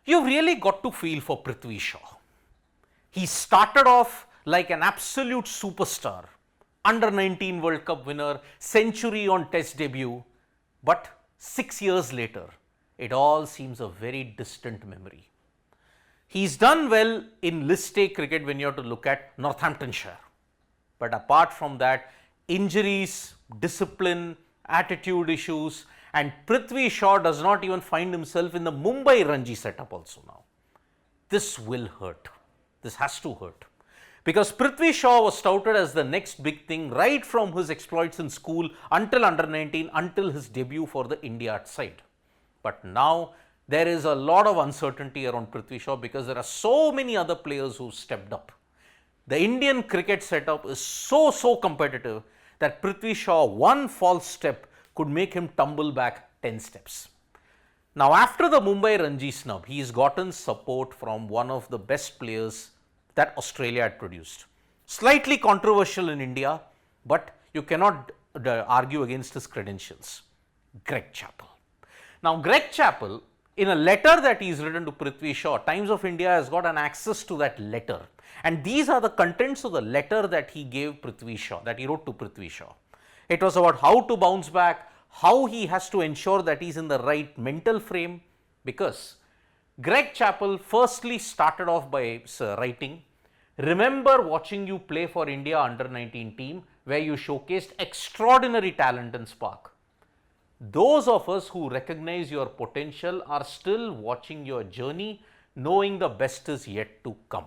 You've really got to feel for Prithvi Shaw. He started off like an absolute superstar, under 19 World Cup winner, century on Test debut, but 6 years later, it all seems a very distant memory. He's done well in list A cricket when you have to look at Northamptonshire. But apart from that, injuries, discipline, attitude issues, and Prithvi Shaw does not even find himself in the Mumbai Ranji setup also now. This will hurt. This has to hurt. Because Prithvi Shaw was touted as the next big thing right from his exploits in school until under 19, until his debut for the India side. But now there is a lot of uncertainty around Prithvi Shaw because there are so many other players who stepped up. The Indian cricket setup is so competitive that Prithvi Shaw, one false step could make him tumble back 10 steps. Now, after the Mumbai Ranji snub, he has gotten support from one of the best players that Australia had produced. Slightly controversial in India, but you cannot argue against his credentials. Greg Chappell. Now, Greg Chappell, in a letter that he has written to Prithvi Shaw, Times of India has got an access to that letter. And these are the contents of the letter that he gave Prithvi Shaw, that he wrote to Prithvi Shaw. It was about how to bounce back, how he has to ensure that he's in the right mental frame, because Greg Chappell firstly started off by writing, "Remember watching you play for India under 19 team where you showcased extraordinary talent and spark. Those of us who recognize your potential are still watching your journey, knowing the best is yet to come."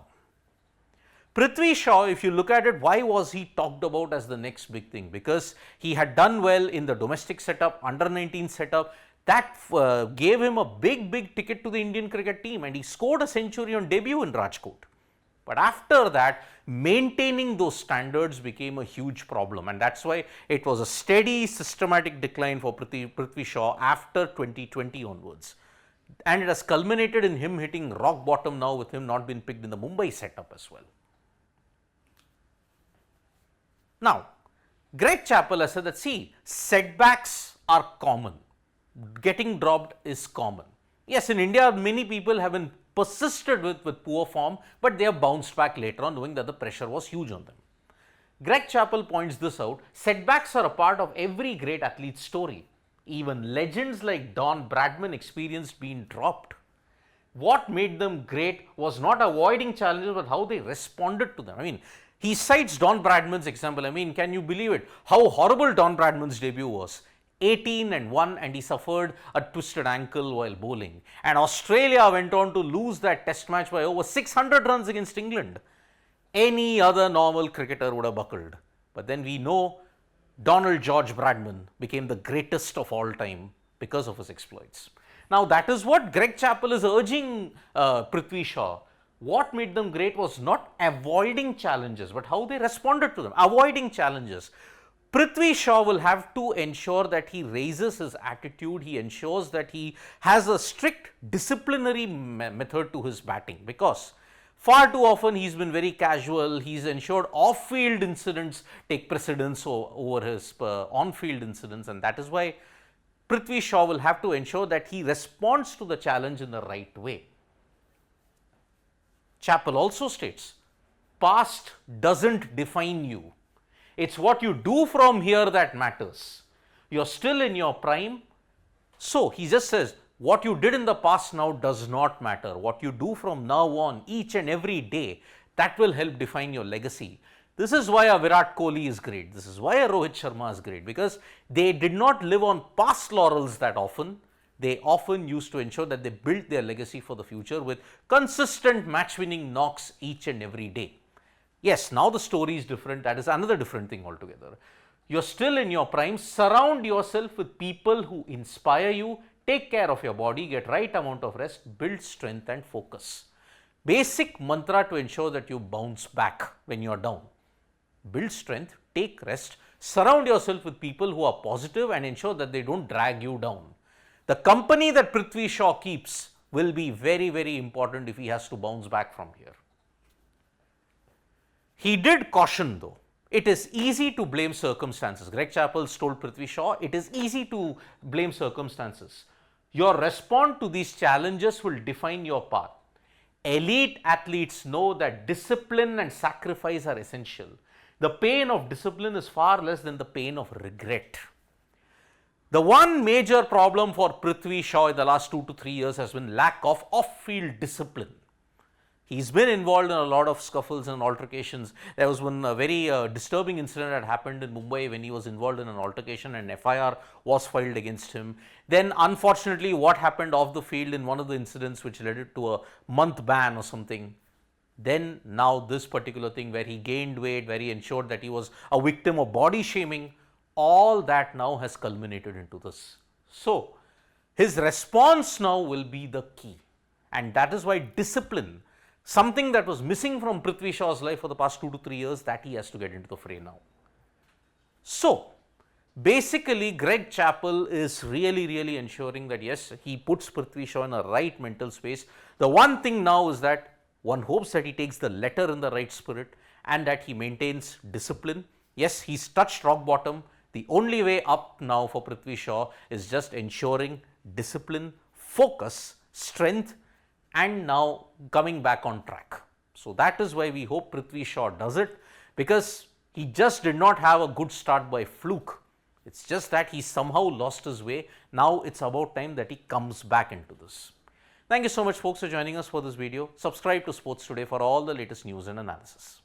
Prithvi Shaw, if you look at it, why was he talked about as the next big thing? Because he had done well in the domestic setup, under 19 setup. That gave him a big ticket to the Indian cricket team, and he scored a century on debut in Rajkot. But after that, maintaining those standards became a huge problem, and that's why it was a steady, systematic decline for Prithvi Shaw after 2020 onwards. And it has culminated in him hitting rock bottom now, with him not being picked in the Mumbai setup as well. Now, Greg Chappell has said that, see, setbacks are common. Getting dropped is common. Yes, in India, many people have been persisted with poor form, but they have bounced back later on, knowing that the pressure was huge on them. Greg Chappell points this out. Setbacks are a part of every great athlete's story. Even legends like Don Bradman experienced being dropped. What made them great was not avoiding challenges, but how they responded to them. I mean, he cites Don Bradman's example. I mean, can you believe it? How horrible Don Bradman's debut was. 18-1, and he suffered a twisted ankle while bowling. And Australia went on to lose that test match by over 600 runs against England. Any other normal cricketer would have buckled. But then we know Donald George Bradman became the greatest of all time because of his exploits. Now, that is what Greg Chappell is urging Prithvi Shaw. What made them great was not avoiding challenges, but how they responded to them. Avoiding challenges. Prithvi Shaw will have to ensure that he raises his attitude, he ensures that he has a strict disciplinary method to his batting, because far too often he's been very casual. He's ensured off-field incidents take precedence over his on-field incidents, and that is why Prithvi Shaw will have to ensure that he responds to the challenge in the right way. Chappell also states, past doesn't define you. It's what you do from here that matters. You're still in your prime. So he just says, what you did in the past now does not matter. What you do from now on, each and every day, that will help define your legacy. This is why a Virat Kohli is great. This is why a Rohit Sharma is great, because they did not live on past laurels that often. They often used to ensure that they built their legacy for the future with consistent match-winning knocks each and every day. Yes, now the story is different. That is another different thing altogether. You're still in your prime. Surround yourself with people who inspire you. Take care of your body. Get right amount of rest. Build strength and focus. Basic mantra to ensure that you bounce back when you're down. Build strength. Take rest. Surround yourself with people who are positive and ensure that they don't drag you down. The company that Prithvi Shaw keeps will be very important if he has to bounce back from here. He did caution though. It is easy to blame circumstances. Greg Chappell told Prithvi Shaw, it is easy to blame circumstances. Your response to these challenges will define your path. Elite athletes know that discipline and sacrifice are essential. The pain of discipline is far less than the pain of regret. The one major problem for Prithvi Shaw in the last 2 to 3 years has been lack of off-field discipline. He's been involved in a lot of scuffles and altercations. There was one very disturbing incident that happened in Mumbai when he was involved in an altercation and FIR was filed against him. Then unfortunately what happened off the field in one of the incidents which led it to a month ban or something. Then now this particular thing where he gained weight, where he ensured that he was a victim of body shaming, all that now has culminated into this. So his response now will be the key, and that is why discipline, something that was missing from Prithvi Shaw's life for the past 2 to 3 years, that he has to get into the fray now. So basically Greg Chappell is really ensuring that yes, he puts Prithvi Shaw in a right mental space. The one thing now is that one hopes that he takes the letter in the right spirit and that he maintains discipline. Yes, he's touched rock bottom. The only way up now for Prithvi Shaw is just ensuring discipline, focus, strength, and now coming back on track. So that is why we hope Prithvi Shaw does it, because he just did not have a good start by fluke. It's just that he somehow lost his way. Now it's about time that he comes back into this. Thank you so much folks for joining us for this video. Subscribe to Sports Today for all the latest news and analysis.